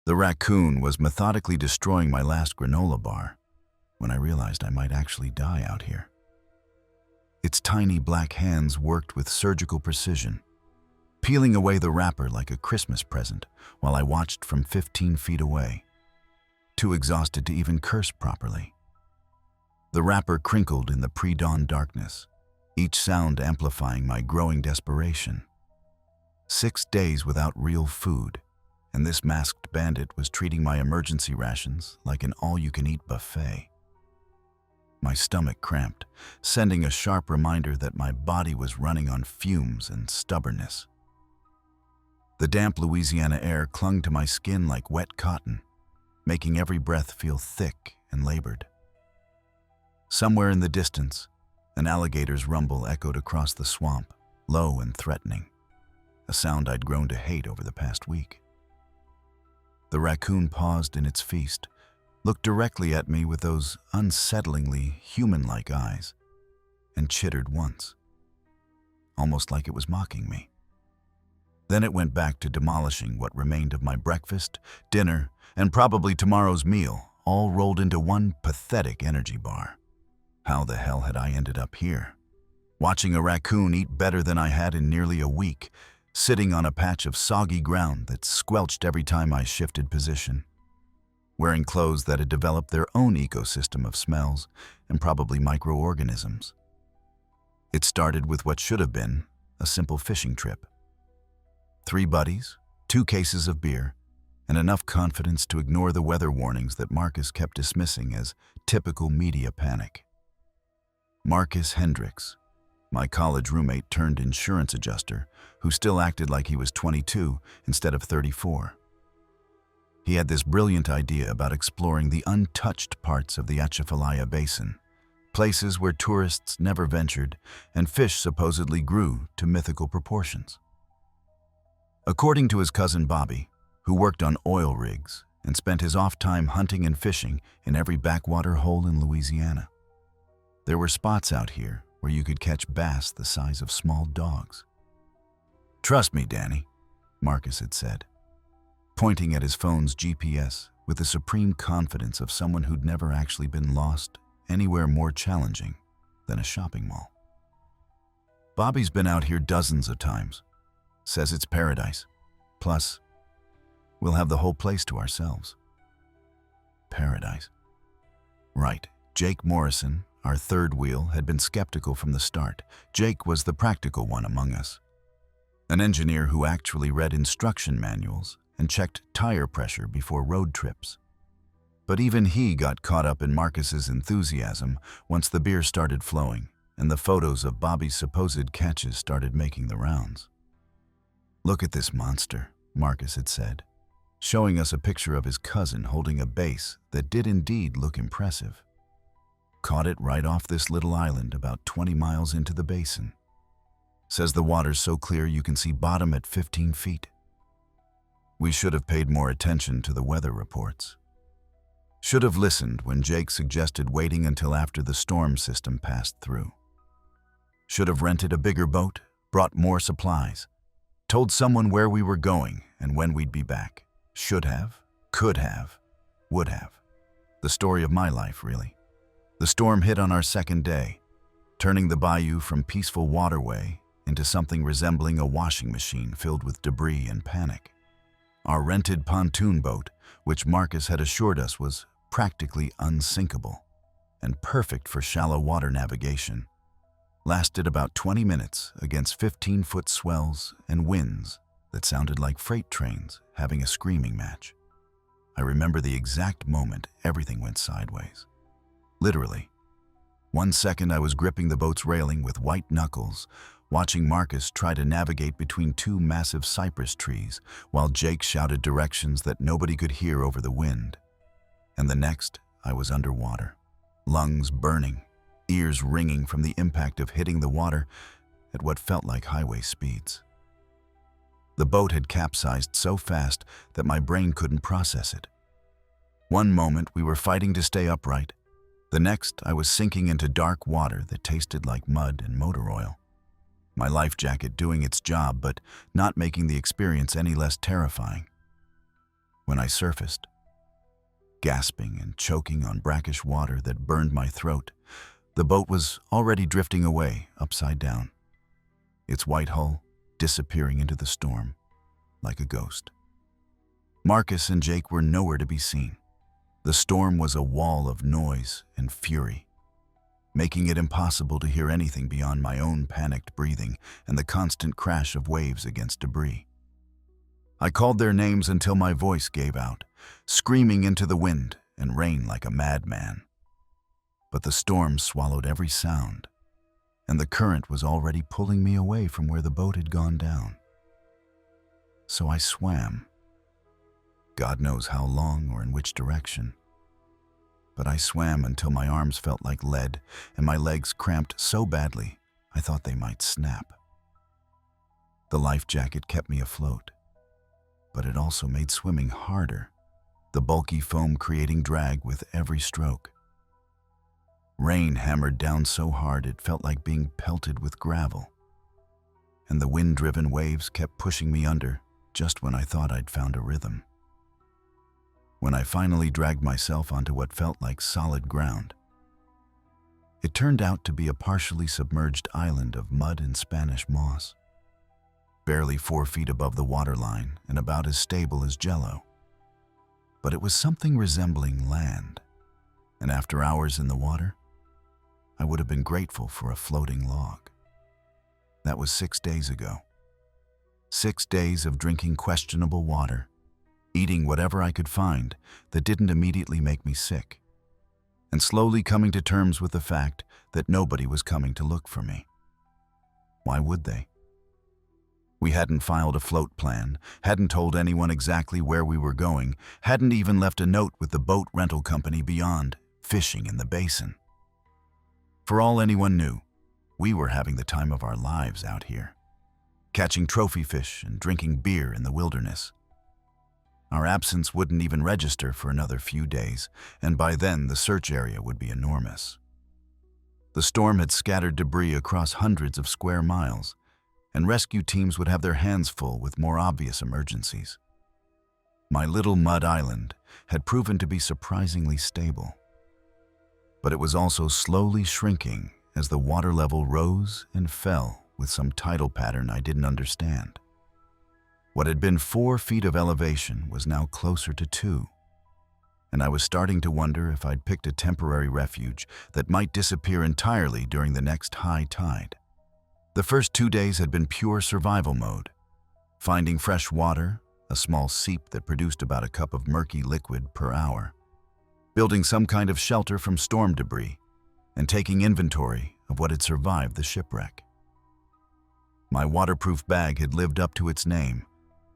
The raccoon was methodically destroying my last granola bar when I realized I might actually die out here. Its tiny black hands worked with surgical precision, peeling away the wrapper like a Christmas present while I watched from 15 feet away, too exhausted to even curse properly. The wrapper crinkled in the pre-dawn darkness, each sound amplifying my growing desperation. 6 days without real food, and this masked bandit was treating my emergency rations like an all-you-can-eat buffet. My stomach cramped, sending a sharp reminder that my body was running on fumes and stubbornness. The damp Louisiana air clung to my skin like wet cotton, making every breath feel thick and labored. Somewhere in the distance, an alligator's rumble echoed across the swamp, low and threatening, a sound I'd grown to hate over the past week. The raccoon paused in its feast, looked directly at me with those unsettlingly human-like eyes, and chittered once, almost like it was mocking me. Then it went back to demolishing what remained of my breakfast, dinner, and probably tomorrow's meal, all rolled into one pathetic energy bar. How the hell had I ended up here? Watching a raccoon eat better than I had in nearly a week, sitting on a patch of soggy ground that squelched every time I shifted position. Wearing clothes that had developed their own ecosystem of smells and probably microorganisms. It started with what should have been a simple fishing trip. 3 buddies, 2 cases of beer, and enough confidence to ignore the weather warnings that Marcus kept dismissing as typical media panic. Marcus Hendricks, my college roommate turned insurance adjuster, who still acted like he was 22 instead of 34. He had this brilliant idea about exploring the untouched parts of the Atchafalaya Basin, places where tourists never ventured and fish supposedly grew to mythical proportions. According to his cousin Bobby, who worked on oil rigs and spent his off time hunting and fishing in every backwater hole in Louisiana, there were spots out here where you could catch bass the size of small dogs. "Trust me, Danny," Marcus had said, pointing at his phone's GPS with the supreme confidence of someone who'd never actually been lost anywhere more challenging than a shopping mall. "Bobby's been out here dozens of times. Says it's paradise. Plus, we'll have the whole place to ourselves." Paradise. Right. Jake Morrison, our third wheel, had been skeptical from the start. Jake was the practical one among us. An engineer who actually read instruction manuals and checked tire pressure before road trips. But even he got caught up in Marcus's enthusiasm once the beer started flowing and the photos of Bobby's supposed catches started making the rounds. "Look at this monster," Marcus had said, showing us a picture of his cousin holding a bass that did indeed look impressive. "Caught it right off this little island about 20 miles into the basin. Says the water's so clear you can see bottom at 15 feet. We should have paid more attention to the weather reports. Should have listened when Jake suggested waiting until after the storm system passed through. Should have rented a bigger boat, brought more supplies, told someone where we were going and when we'd be back. Should have, could have, would have. The story of my life, really. The storm hit on our second day, turning the bayou from peaceful waterway into something resembling a washing machine filled with debris and panic. Our rented pontoon boat, which Marcus had assured us was practically unsinkable and perfect for shallow water navigation, lasted about 20 minutes against 15-foot swells and winds that sounded like freight trains having a screaming match. I remember the exact moment everything went sideways. Literally. 1 second I was gripping the boat's railing with white knuckles, watching Marcus try to navigate between 2 massive cypress trees while Jake shouted directions that nobody could hear over the wind. And the next, I was underwater, lungs burning, ears ringing from the impact of hitting the water at what felt like highway speeds. The boat had capsized so fast that my brain couldn't process it. One moment we were fighting to stay upright. The next I was sinking into dark water that tasted like mud and motor oil. My life jacket doing its job but not making the experience any less terrifying. When I surfaced, gasping and choking on brackish water that burned my throat, the boat was already drifting away, upside down, its white hull disappearing into the storm like a ghost. Marcus and Jake were nowhere to be seen. The storm was a wall of noise and fury, making it impossible to hear anything beyond my own panicked breathing and the constant crash of waves against debris. I called their names until my voice gave out, screaming into the wind and rain like a madman. But the storm swallowed every sound, and the current was already pulling me away from where the boat had gone down. So I swam. God knows how long or in which direction. But I swam until my arms felt like lead and my legs cramped so badly I thought they might snap. The life jacket kept me afloat, but it also made swimming harder, the bulky foam creating drag with every stroke. Rain hammered down so hard it felt like being pelted with gravel, and the wind-driven waves kept pushing me under just when I thought I'd found a rhythm. When I finally dragged myself onto what felt like solid ground, it turned out to be a partially submerged island of mud and Spanish moss, barely 4 feet above the waterline and about as stable as jello. But it was something resembling land, and after hours in the water, I would have been grateful for a floating log. That was 6 days ago. 6 days of drinking questionable water, eating whatever I could find that didn't immediately make me sick, and slowly coming to terms with the fact that nobody was coming to look for me. Why would they? We hadn't filed a float plan, hadn't told anyone exactly where we were going, hadn't even left a note with the boat rental company beyond, fishing in the basin. For all anyone knew, we were having the time of our lives out here, catching trophy fish and drinking beer in the wilderness. Our absence wouldn't even register for another few days, and by then the search area would be enormous. The storm had scattered debris across hundreds of square miles, and rescue teams would have their hands full with more obvious emergencies. My little mud island had proven to be surprisingly stable, but it was also slowly shrinking as the water level rose and fell with some tidal pattern I didn't understand. What had been 4 feet of elevation was now closer to 2, and I was starting to wonder if I'd picked a temporary refuge that might disappear entirely during the next high tide. The first 2 days had been pure survival mode, finding fresh water, a small seep that produced about a cup of murky liquid per hour, building some kind of shelter from storm debris, and taking inventory of what had survived the shipwreck. My waterproof bag had lived up to its name,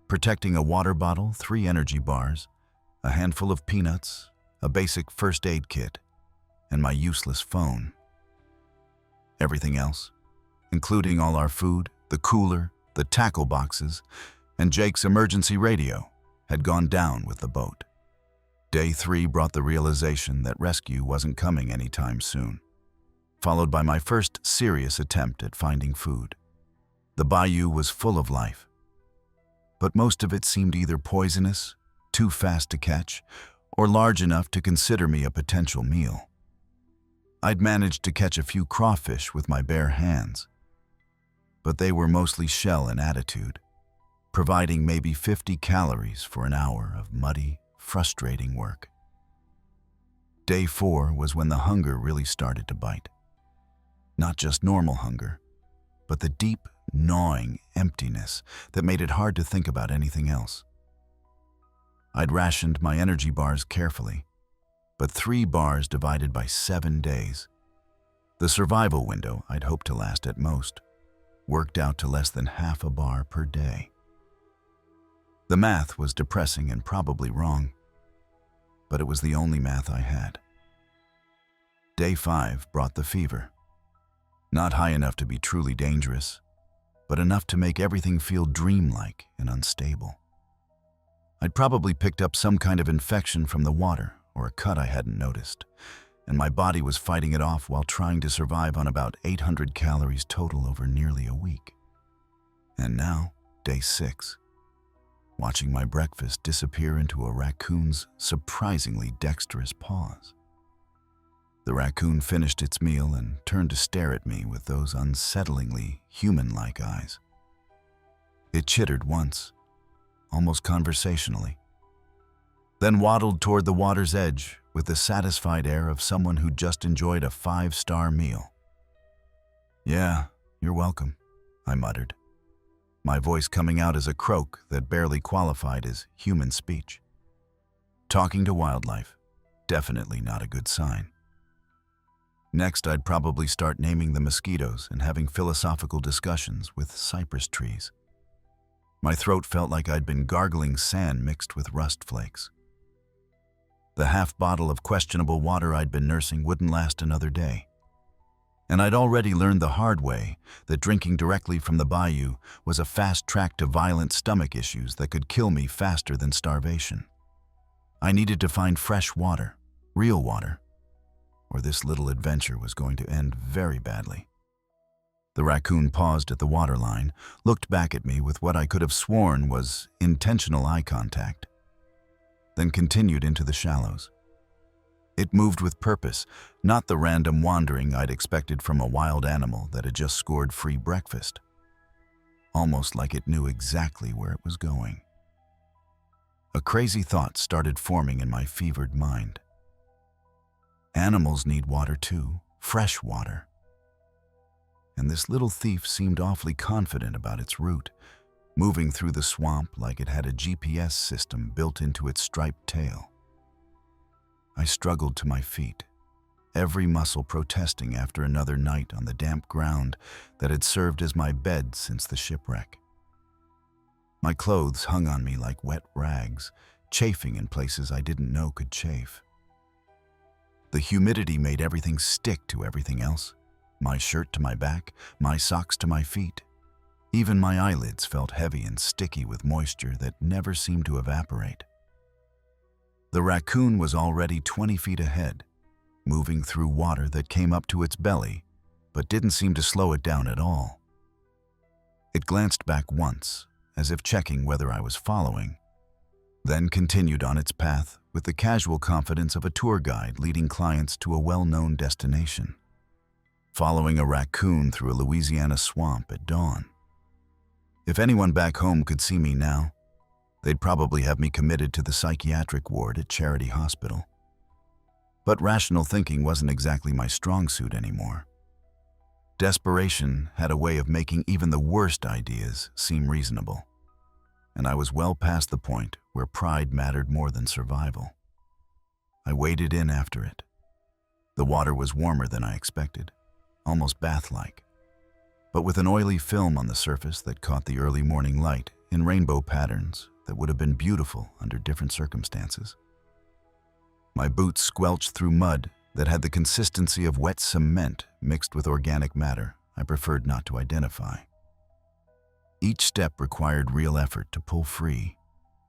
protecting a water bottle, 3 energy bars, a handful of peanuts, a basic first aid kit, and my useless phone. Everything else, including all our food, the cooler, the tackle boxes, and Jake's emergency radio, had gone down with the boat. Day 3 brought the realization that rescue wasn't coming anytime soon, followed by my first serious attempt at finding food. The bayou was full of life, but most of it seemed either poisonous, too fast to catch, or large enough to consider me a potential meal. I'd managed to catch a few crawfish with my bare hands, but they were mostly shell in attitude, providing maybe 50 calories for an hour of muddy, frustrating work. Day 4 was when the hunger really started to bite. Not just normal hunger, but the deep, gnawing emptiness that made it hard to think about anything else. I'd rationed my energy bars carefully, but 3 bars divided by 7 days. The survival window I'd hoped to last at most worked out to less than half a bar per day. The math was depressing and probably wrong, but it was the only math I had. Day 5 brought the fever. Not high enough to be truly dangerous, but enough to make everything feel dreamlike and unstable. I'd probably picked up some kind of infection from the water or a cut I hadn't noticed, and my body was fighting it off while trying to survive on about 800 calories total over nearly a week. And now, day 6. watching my breakfast disappear into a raccoon's surprisingly dexterous paws. The raccoon finished its meal and turned to stare at me with those unsettlingly human-like eyes. It chittered once, almost conversationally, then waddled toward the water's edge with the satisfied air of someone who'd just enjoyed a 5-star meal. "Yeah, you're welcome," I muttered, my voice coming out as a croak that barely qualified as human speech. Talking to wildlife, definitely not a good sign. Next, I'd probably start naming the mosquitoes and having philosophical discussions with cypress trees. My throat felt like I'd been gargling sand mixed with rust flakes. The half bottle of questionable water I'd been nursing wouldn't last another day. And I'd already learned the hard way that drinking directly from the Bayou was a fast track to violent stomach issues that could kill me faster than starvation. I needed to find fresh water, real water, or this little adventure was going to end very badly. The raccoon paused at the waterline, looked back at me with what I could have sworn was intentional eye contact, then continued into the shallows. It moved with purpose, not the random wandering I'd expected from a wild animal that had just scored free breakfast. Almost like it knew exactly where it was going. A crazy thought started forming in my fevered mind. Animals need water too, fresh water. And this little thief seemed awfully confident about its route, moving through the swamp like it had a GPS system built into its striped tail. I struggled to my feet, every muscle protesting after another night on the damp ground that had served as my bed since the shipwreck. My clothes hung on me like wet rags, chafing in places I didn't know could chafe. The humidity made everything stick to everything else, my shirt to my back, my socks to my feet. Even my eyelids felt heavy and sticky with moisture that never seemed to evaporate. The raccoon was already 20 feet ahead, moving through water that came up to its belly, but didn't seem to slow it down at all. It glanced back once, as if checking whether I was following, then continued on its path with the casual confidence of a tour guide leading clients to a well-known destination. Following a raccoon through a Louisiana swamp at dawn. If anyone back home could see me now, they'd probably have me committed to the psychiatric ward at Charity Hospital. But rational thinking wasn't exactly my strong suit anymore. Desperation had a way of making even the worst ideas seem reasonable, and I was well past the point where pride mattered more than survival. I waded in after it. The water was warmer than I expected, almost bath-like, but with an oily film on the surface that caught the early morning light in rainbow patterns that would have been beautiful under different circumstances. My boots squelched through mud that had the consistency of wet cement mixed with organic matter I preferred not to identify. Each step required real effort to pull free,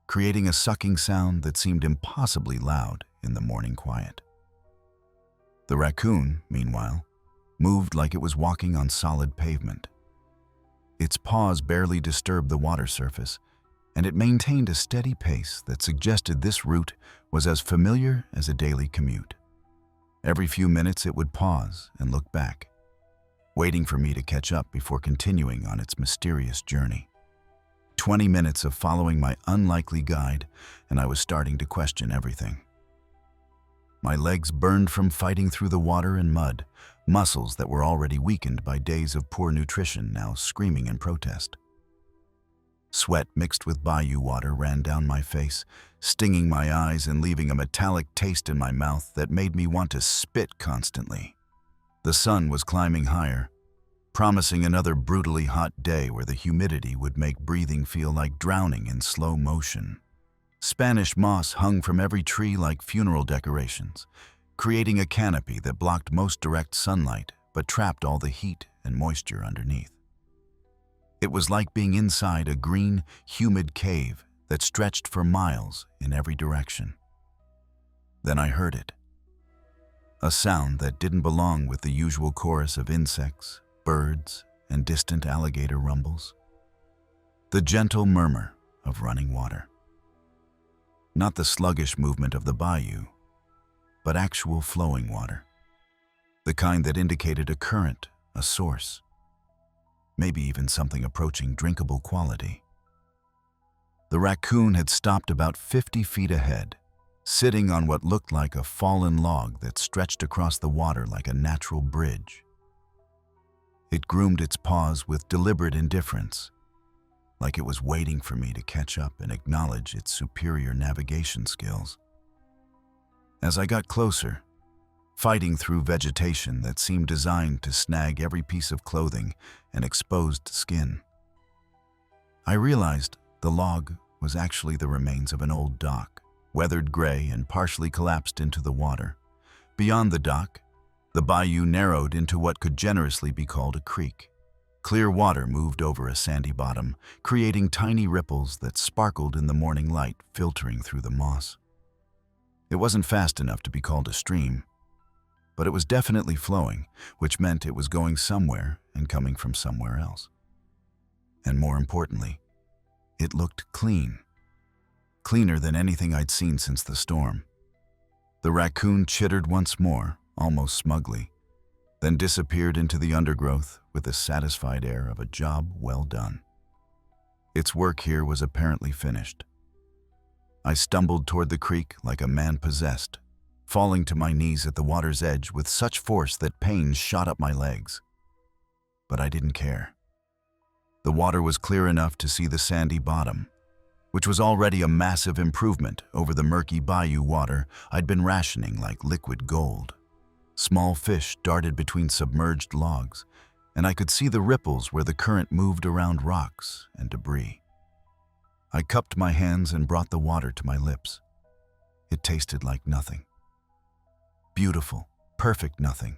creating a sucking sound that seemed impossibly loud in the morning quiet. The raccoon, meanwhile, moved like it was walking on solid pavement. Its paws barely disturbed the water surface, and it maintained a steady pace that suggested this route was as familiar as a daily commute. Every few minutes it would pause and look back, waiting for me to catch up before continuing on its mysterious journey. 20 minutes of following my unlikely guide, and I was starting to question everything. My legs burned from fighting through the water and mud, muscles that were already weakened by days of poor nutrition now screaming in protest. Sweat mixed with Bayou water ran down my face, stinging my eyes and leaving a metallic taste in my mouth that made me want to spit constantly. The sun was climbing higher, promising another brutally hot day where the humidity would make breathing feel like drowning in slow motion. Spanish moss hung from every tree like funeral decorations, creating a canopy that blocked most direct sunlight but trapped all the heat and moisture underneath. It was like being inside a green, humid cave that stretched for miles in every direction. Then I heard it. A sound that didn't belong with the usual chorus of insects, birds, and distant alligator rumbles. The gentle murmur of running water. Not the sluggish movement of the bayou, but actual flowing water. The kind that indicated a current, a source, maybe even something approaching drinkable quality. The Raccoon had stopped about 50 feet ahead, sitting on what looked like a fallen log that stretched across the water like a natural bridge. It groomed its paws with deliberate indifference, like it was waiting for me to catch up and acknowledge its superior navigation skills. As I got closer, fighting through vegetation that seemed designed to snag every piece of clothing and exposed skin, I realized the log was actually the remains of an old dock, weathered gray and partially collapsed into the water. Beyond the dock, the bayou narrowed into what could generously be called a creek. Clear water moved over a sandy bottom, creating tiny ripples that sparkled in the morning light filtering through the moss. It wasn't fast enough to be called a stream, but it was definitely flowing, which meant it was going somewhere and coming from somewhere else. And more importantly, it looked clean. Cleaner than anything I'd seen since the storm. The Raccoon chittered once more, almost smugly, then disappeared into the undergrowth with the satisfied air of a job well done. Its work here was apparently finished. I stumbled toward the creek like a man possessed, falling to my knees at the water's edge with such force that pain shot up my legs. But I didn't care. The water was clear enough to see the sandy bottom, which was already a massive improvement over the murky bayou water I'd been rationing like liquid gold. Small fish darted between submerged logs, and I could see the ripples where the current moved around rocks and debris. I cupped my hands and brought the water to my lips. It tasted like nothing. Beautiful, perfect nothing.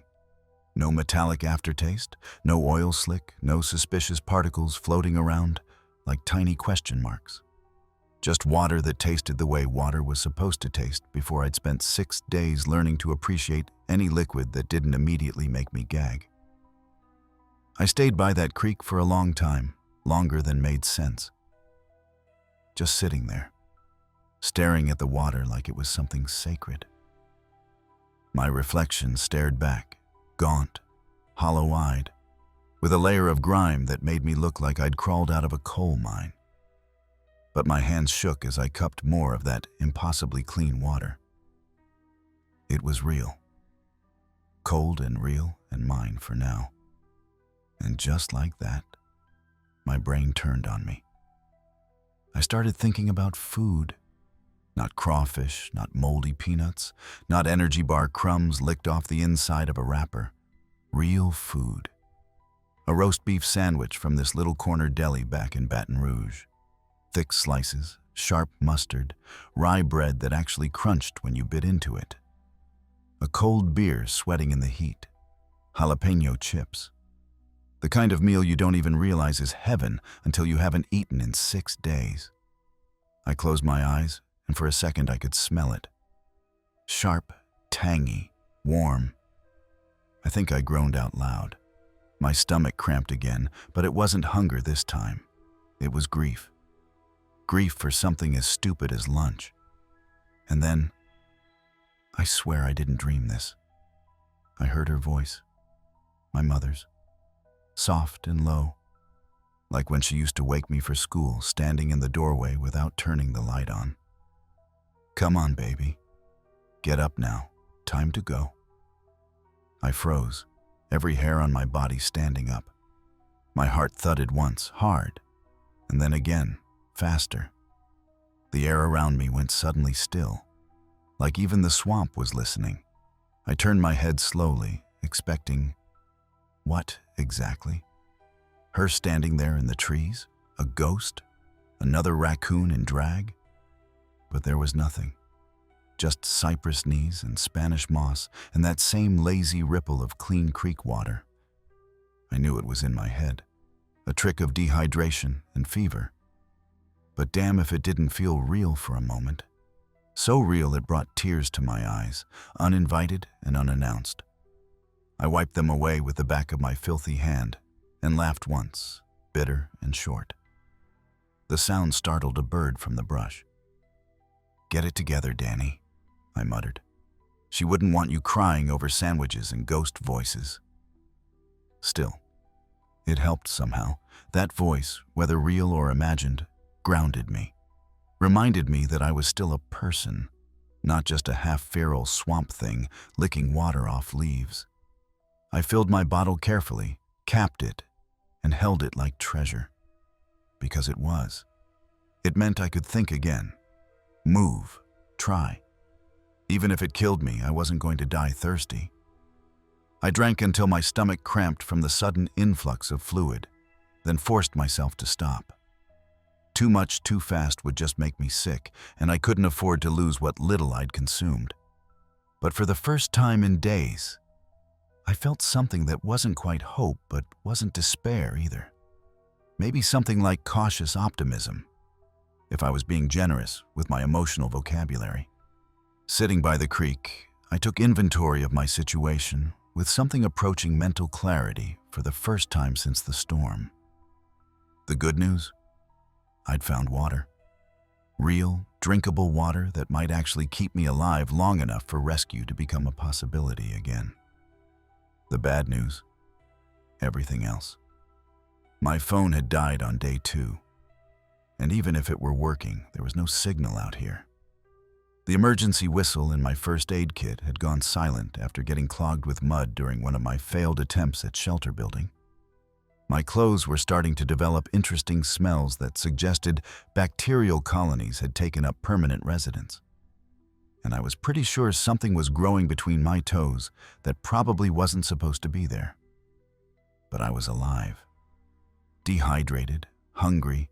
No metallic aftertaste, no oil slick, no suspicious particles floating around like tiny question marks. Just water that tasted the way water was supposed to taste before I'd spent 6 days learning to appreciate any liquid that didn't immediately make me gag. I stayed by that creek for a long time, longer than made sense. Just sitting there, staring at the water like it was something sacred. My reflection stared back, gaunt, hollow-eyed, with a layer of grime that made me look like I'd crawled out of a coal mine. But my hands shook as I cupped more of that impossibly clean water. It was real. Cold and real and mine for now. And just like that, my brain turned on me. I started thinking about food. Not crawfish, not moldy peanuts, not energy bar crumbs licked off the inside of a wrapper. Real food. A roast beef sandwich from this little corner deli back in Baton Rouge. Thick slices, sharp mustard, rye bread that actually crunched when you bit into it. A cold beer sweating in the heat. Jalapeno chips. The kind of meal you don't even realize is heaven until you haven't eaten in 6 days. I closed my eyes, and for a second I could smell it. Sharp, tangy, warm. I think I groaned out loud. My stomach cramped again, but it wasn't hunger this time. It was grief. Grief for something as stupid as lunch. And then, I swear I didn't dream this. I heard her voice, my mother's, soft and low, like when she used to wake me for school, standing in the doorway without turning the light on. "Come on, baby. Get up now. Time to go." I froze, every hair on my body standing up. My heart thudded once, hard, and then again, faster. The air around me went suddenly still, like even the swamp was listening. I turned my head slowly, expecting what exactly? Her standing there in the trees? A ghost? Another raccoon in drag? But there was nothing. Just cypress knees and Spanish moss and that same lazy ripple of clean creek water. I knew it was in my head, a trick of dehydration and fever. But damn if it didn't feel real for a moment. So real it brought tears to my eyes, uninvited and unannounced. I wiped them away with the back of my filthy hand and laughed once, bitter and short. The sound startled a bird from the brush. "Get it together, Danny," I muttered. "She wouldn't want you crying over sandwiches and ghost voices." Still, it helped somehow. That voice, whether real or imagined, grounded me, reminded me that I was still a person, not just a half-feral swamp thing licking water off leaves. I filled my bottle carefully, capped it, and held it like treasure. Because it was. It meant I could think again, move, try. Even if it killed me, I wasn't going to die thirsty. I drank until my stomach cramped from the sudden influx of fluid, then forced myself to stop. Too much too fast would just make me sick, and I couldn't afford to lose what little I'd consumed. But for the first time in days, I felt something that wasn't quite hope, but wasn't despair either. Maybe something like cautious optimism, if I was being generous with my emotional vocabulary. Sitting by the creek, I took inventory of my situation with something approaching mental clarity for the first time since the storm. The good news? I'd found water. Real, drinkable water that might actually keep me alive long enough for rescue to become a possibility again. The bad news? Everything else. My phone had died on day 2. And even if it were working, there was no signal out here. The emergency whistle in my first aid kit had gone silent after getting clogged with mud during one of my failed attempts at shelter building. My clothes were starting to develop interesting smells that suggested bacterial colonies had taken up permanent residence. And I was pretty sure something was growing between my toes that probably wasn't supposed to be there. But I was alive. Dehydrated, hungry,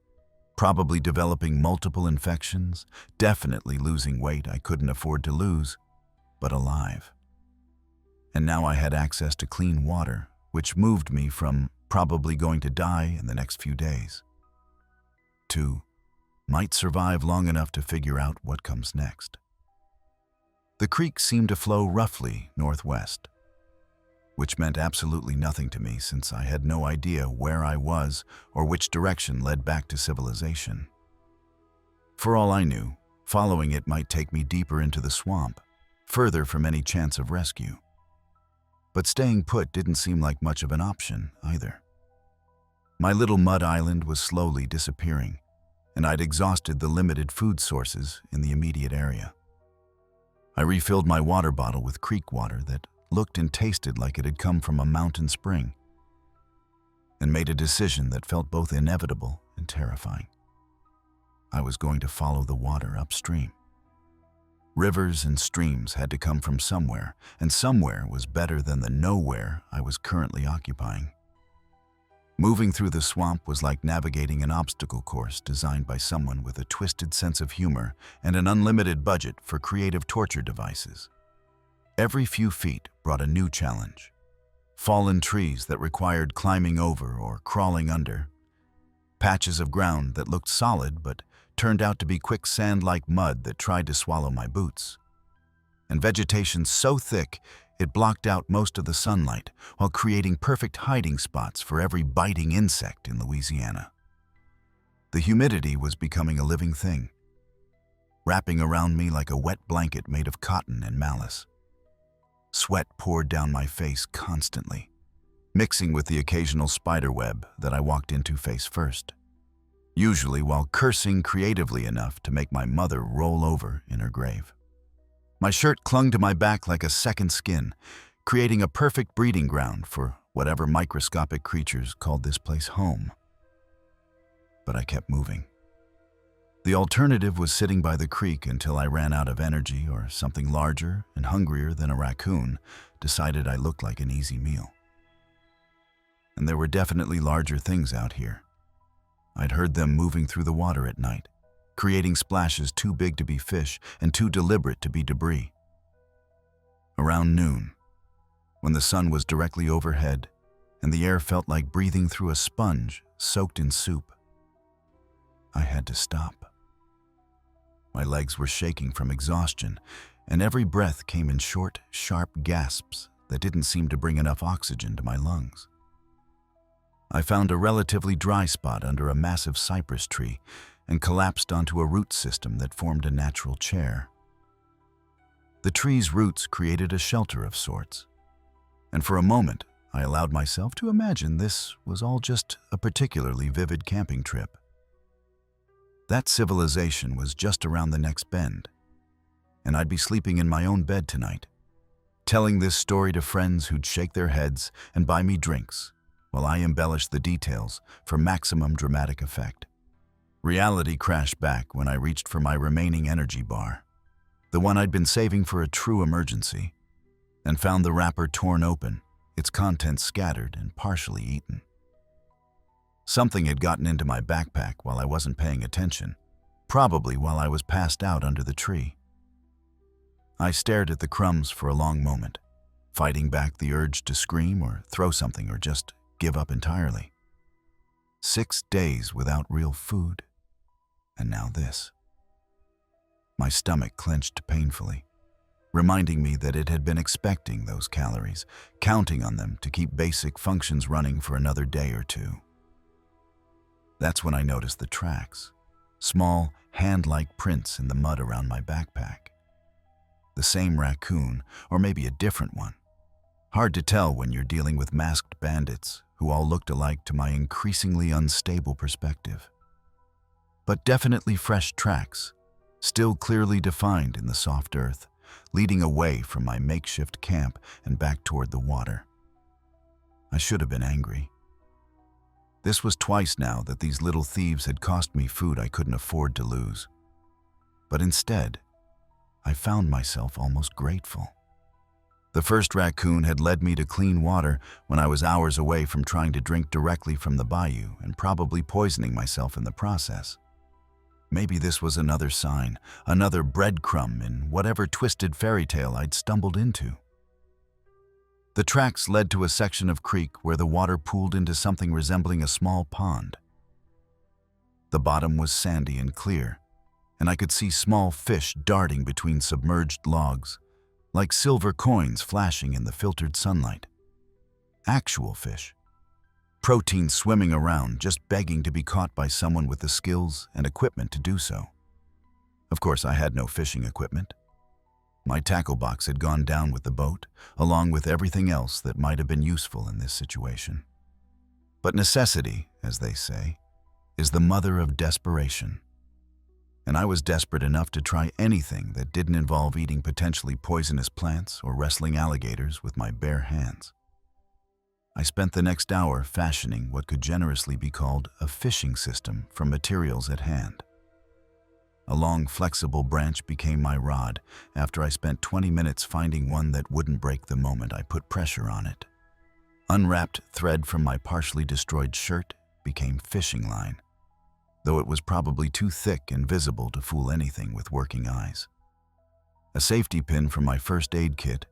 probably developing multiple infections, definitely losing weight I couldn't afford to lose, but alive. And now I had access to clean water, which moved me from probably going to die in the next few days to might survive long enough to figure out what comes next. The creek seemed to flow roughly northwest, which meant absolutely nothing to me since I had no idea where I was or which direction led back to civilization. For all I knew, following it might take me deeper into the swamp, further from any chance of rescue. But staying put didn't seem like much of an option either. My little mud island was slowly disappearing, and I'd exhausted the limited food sources in the immediate area. I refilled my water bottle with creek water that looked and tasted like it had come from a mountain spring, and made a decision that felt both inevitable and terrifying. I was going to follow the water upstream. Rivers and streams had to come from somewhere, and somewhere was better than the nowhere I was currently occupying. Moving through the swamp was like navigating an obstacle course designed by someone with a twisted sense of humor and an unlimited budget for creative torture devices. Every few feet brought a new challenge. Fallen trees that required climbing over or crawling under. Patches of ground that looked solid but turned out to be quicksand-like mud that tried to swallow my boots. And vegetation so thick it blocked out most of the sunlight while creating perfect hiding spots for every biting insect in Louisiana. The humidity was becoming a living thing, wrapping around me like a wet blanket made of cotton and malice. Sweat poured down my face constantly, mixing with the occasional spider web that I walked into face first, usually while cursing creatively enough to make my mother roll over in her grave. My shirt clung to my back like a second skin, creating a perfect breeding ground for whatever microscopic creatures called this place home. But I kept moving. The alternative was sitting by the creek until I ran out of energy or something larger and hungrier than a raccoon decided I looked like an easy meal. And there were definitely larger things out here. I'd heard them moving through the water at night, creating splashes too big to be fish and too deliberate to be debris. Around noon, when the sun was directly overhead and the air felt like breathing through a sponge soaked in soup, I had to stop. My legs were shaking from exhaustion, and every breath came in short, sharp gasps that didn't seem to bring enough oxygen to my lungs. I found a relatively dry spot under a massive cypress tree and collapsed onto a root system that formed a natural chair. The tree's roots created a shelter of sorts, and for a moment I allowed myself to imagine this was all just a particularly vivid camping trip. That civilization was just around the next bend, and I'd be sleeping in my own bed tonight, telling this story to friends who'd shake their heads and buy me drinks while I embellished the details for maximum dramatic effect. Reality crashed back when I reached for my remaining energy bar, the one I'd been saving for a true emergency, and found the wrapper torn open, its contents scattered and partially eaten. Something had gotten into my backpack while I wasn't paying attention, probably while I was passed out under the tree. I stared at the crumbs for a long moment, fighting back the urge to scream or throw something or just give up entirely. 6 days without real food, and now this. My stomach clenched painfully, reminding me that it had been expecting those calories, counting on them to keep basic functions running for another day or two. That's when I noticed the tracks, small, hand-like prints in the mud around my backpack. The same raccoon, or maybe a different one. Hard to tell when you're dealing with masked bandits who all looked alike to my increasingly unstable perspective. But definitely fresh tracks, still clearly defined in the soft earth, leading away from my makeshift camp and back toward the water. I should have been angry. This was twice now that these little thieves had cost me food I couldn't afford to lose. But instead, I found myself almost grateful. The first raccoon had led me to clean water when I was hours away from trying to drink directly from the bayou and probably poisoning myself in the process. Maybe this was another sign, another breadcrumb in whatever twisted fairy tale I'd stumbled into. The tracks led to a section of creek where the water pooled into something resembling a small pond. The bottom was sandy and clear, and I could see small fish darting between submerged logs, like silver coins flashing in the filtered sunlight. Actual fish. Protein swimming around, just begging to be caught by someone with the skills and equipment to do so. Of course, I had no fishing equipment. My tackle box had gone down with the boat, along with everything else that might have been useful in this situation. But necessity, as they say, is the mother of desperation. And I was desperate enough to try anything that didn't involve eating potentially poisonous plants or wrestling alligators with my bare hands. I spent the next hour fashioning what could generously be called a fishing system from materials at hand. A long, flexible branch became my rod after I spent 20 minutes finding one that wouldn't break the moment I put pressure on it. Unwrapped thread from my partially destroyed shirt became fishing line, though it was probably too thick and visible to fool anything with working eyes. A safety pin from my first aid kit,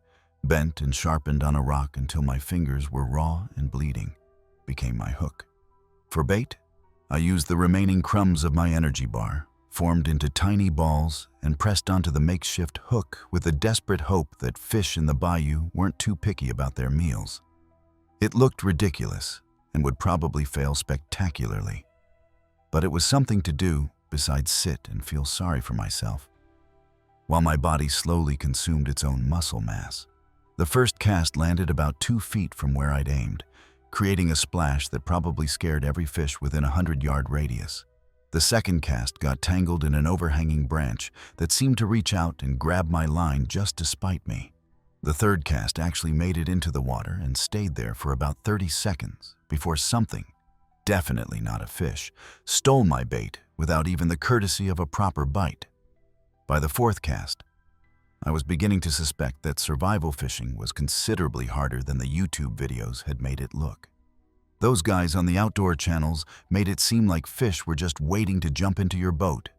bent and sharpened on a rock until my fingers were raw and bleeding, became my hook. For bait, I used the remaining crumbs of my energy bar, formed into tiny balls and pressed onto the makeshift hook with the desperate hope that fish in the bayou weren't too picky about their meals. It looked ridiculous and would probably fail spectacularly, but it was something to do besides sit and feel sorry for myself, while my body slowly consumed its own muscle mass. The first cast landed about 2 feet from where I'd aimed, creating a splash that probably scared every fish within a 100-yard radius. The second cast got tangled in an overhanging branch that seemed to reach out and grab my line just to spite me. The third cast actually made it into the water and stayed there for about 30 seconds before something, definitely not a fish, stole my bait without even the courtesy of a proper bite. By the fourth cast, I was beginning to suspect that survival fishing was considerably harder than the YouTube videos had made it look. Those guys on the outdoor channels made it seem like fish were just waiting to jump into your boat,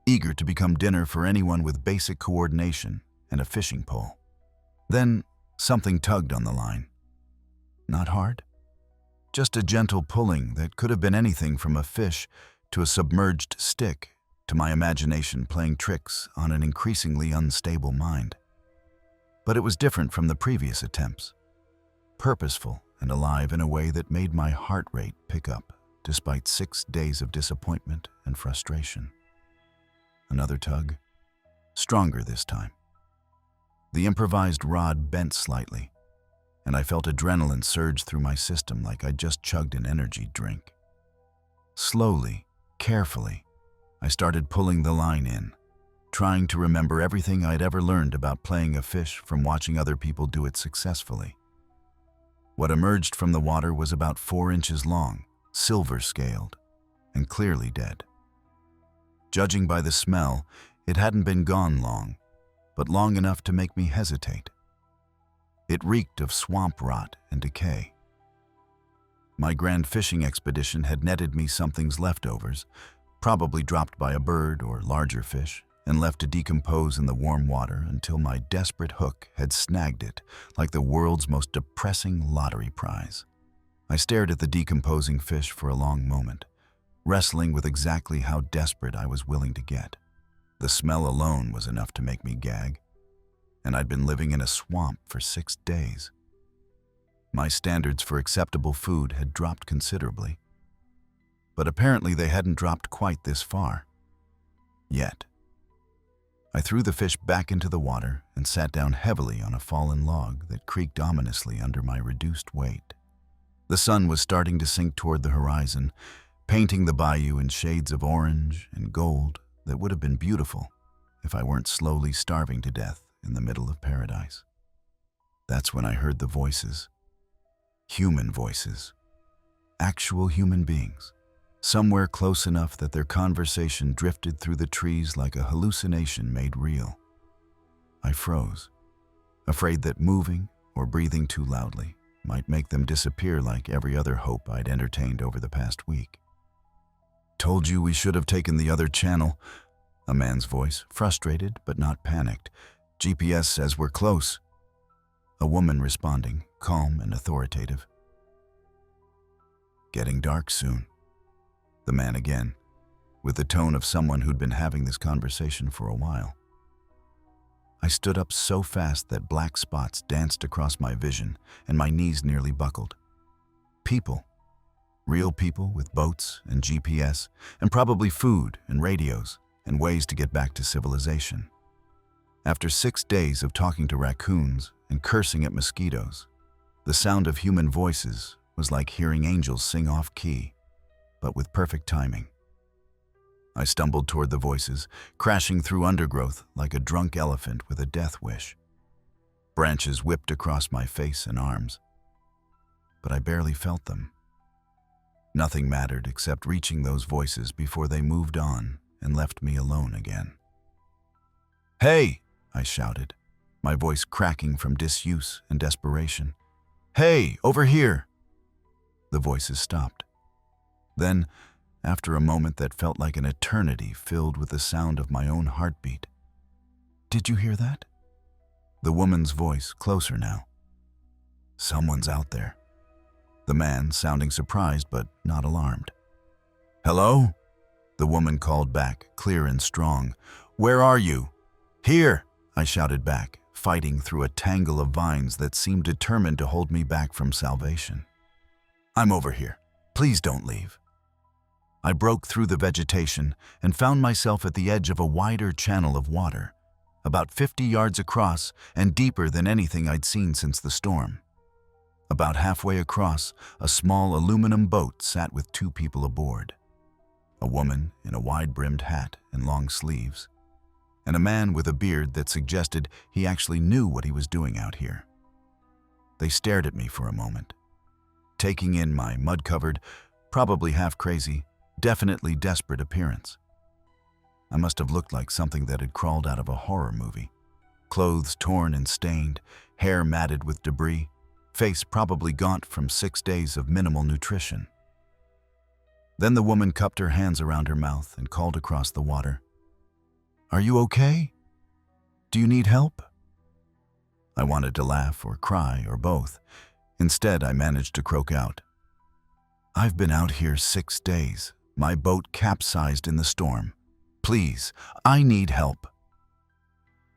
eager to become dinner for anyone with basic coordination and a fishing pole. Then something tugged on the line. Not hard, just a gentle pulling that could have been anything from a fish to a submerged stick, to my imagination playing tricks on an increasingly unstable mind. But it was different from the previous attempts. Purposeful and alive in a way that made my heart rate pick up despite 6 days of disappointment and frustration. Another tug, stronger this time. The improvised rod bent slightly, and I felt adrenaline surge through my system like I'd just chugged an energy drink. Slowly, carefully, I started pulling the line in, trying to remember everything I'd ever learned about playing a fish from watching other people do it successfully. What emerged from the water was about 4 inches long, silver-scaled, and clearly dead. Judging by the smell, it hadn't been gone long, but long enough to make me hesitate. It reeked of swamp rot and decay. My grand fishing expedition had netted me something's leftovers, probably dropped by a bird or larger fish, and left to decompose in the warm water until my desperate hook had snagged it like the world's most depressing lottery prize. I stared at the decomposing fish for a long moment, wrestling with exactly how desperate I was willing to get. The smell alone was enough to make me gag, and I'd been living in a swamp for 6 days. My standards for acceptable food had dropped considerably, but apparently they hadn't dropped quite this far. Yet. I threw the fish back into the water and sat down heavily on a fallen log that creaked ominously under my reduced weight. The sun was starting to sink toward the horizon, painting the bayou in shades of orange and gold that would have been beautiful if I weren't slowly starving to death in the middle of paradise. That's when I heard the voices. Human voices. Actual human beings. Somewhere close enough that their conversation drifted through the trees like a hallucination made real. I froze, afraid that moving or breathing too loudly might make them disappear like every other hope I'd entertained over the past week. "Told you we should have taken the other channel," a man's voice, frustrated but not panicked. "GPS says we're close." A woman responding, calm and authoritative. "Getting dark soon." The man again, with the tone of someone who'd been having this conversation for a while. I stood up so fast that black spots danced across my vision and my knees nearly buckled. People. Real people with boats and GPS and probably food and radios and ways to get back to civilization. After 6 days of talking to raccoons and cursing at mosquitoes, the sound of human voices was like hearing angels sing off-key, but with perfect timing. I stumbled toward the voices, crashing through undergrowth like a drunk elephant with a death wish. Branches whipped across my face and arms, but I barely felt them. Nothing mattered except reaching those voices before they moved on and left me alone again. "Hey!" I shouted, my voice cracking from disuse and desperation. "Hey, over here!" The voices stopped. Then, after a moment that felt like an eternity filled with the sound of my own heartbeat, "Did you hear that?" The woman's voice, closer now. "Someone's out there." The man, sounding surprised but not alarmed. "Hello?" The woman called back, clear and strong. "Where are you?" "Here," I shouted back, fighting through a tangle of vines that seemed determined to hold me back from salvation. "I'm over here. Please don't leave." I broke through the vegetation and found myself at the edge of a wider channel of water, about 50 yards across and deeper than anything I'd seen since the storm. About halfway across, a small aluminum boat sat with 2 people aboard. A woman in a wide-brimmed hat and long sleeves, and a man with a beard that suggested he actually knew what he was doing out here. They stared at me for a moment, taking in my mud-covered, probably half-crazy, definitely desperate appearance. I must have looked like something that had crawled out of a horror movie. Clothes torn and stained, hair matted with debris, face probably gaunt from 6 days of minimal nutrition. Then the woman cupped her hands around her mouth and called across the water, "Are you okay? Do you need help?" I wanted to laugh or cry or both. Instead, I managed to croak out, "I've been out here 6 days. My boat capsized in the storm. Please, I need help."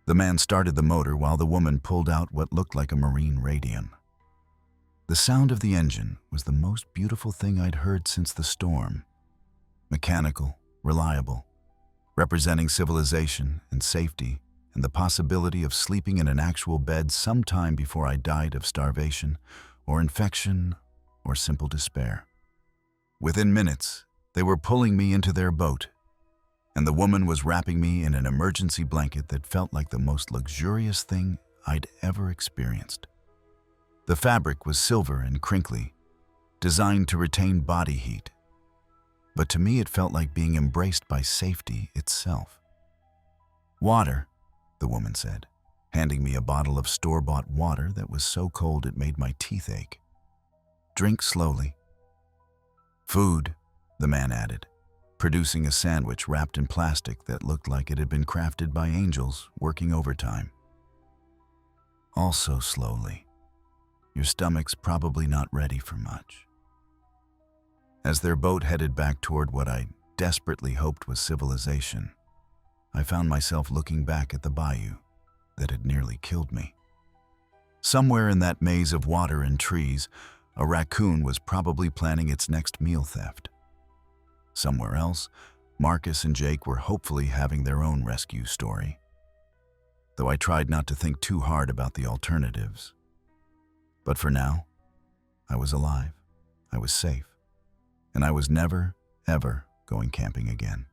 The man started the motor while the woman pulled out what looked like a marine radium. The sound of the engine was the most beautiful thing I'd heard since the storm. Mechanical, reliable, representing civilization and safety and the possibility of sleeping in an actual bed sometime before I died of starvation or infection or simple despair. Within minutes, they were pulling me into their boat, and the woman was wrapping me in an emergency blanket that felt like the most luxurious thing I'd ever experienced. The fabric was silver and crinkly, designed to retain body heat, but to me it felt like being embraced by safety itself. "Water," the woman said, handing me a bottle of store-bought water that was so cold it made my teeth ache. "Drink slowly." "Food," the man added, producing a sandwich wrapped in plastic that looked like it had been crafted by angels working overtime. "Also slowly. Your stomach's probably not ready for much." As their boat headed back toward what I desperately hoped was civilization, I found myself looking back at the bayou that had nearly killed me. Somewhere in that maze of water and trees, a raccoon was probably planning its next meal theft. Somewhere else, Marcus and Jake were hopefully having their own rescue story, though I tried not to think too hard about the alternatives. But for now, I was alive, I was safe, and I was never, ever going camping again.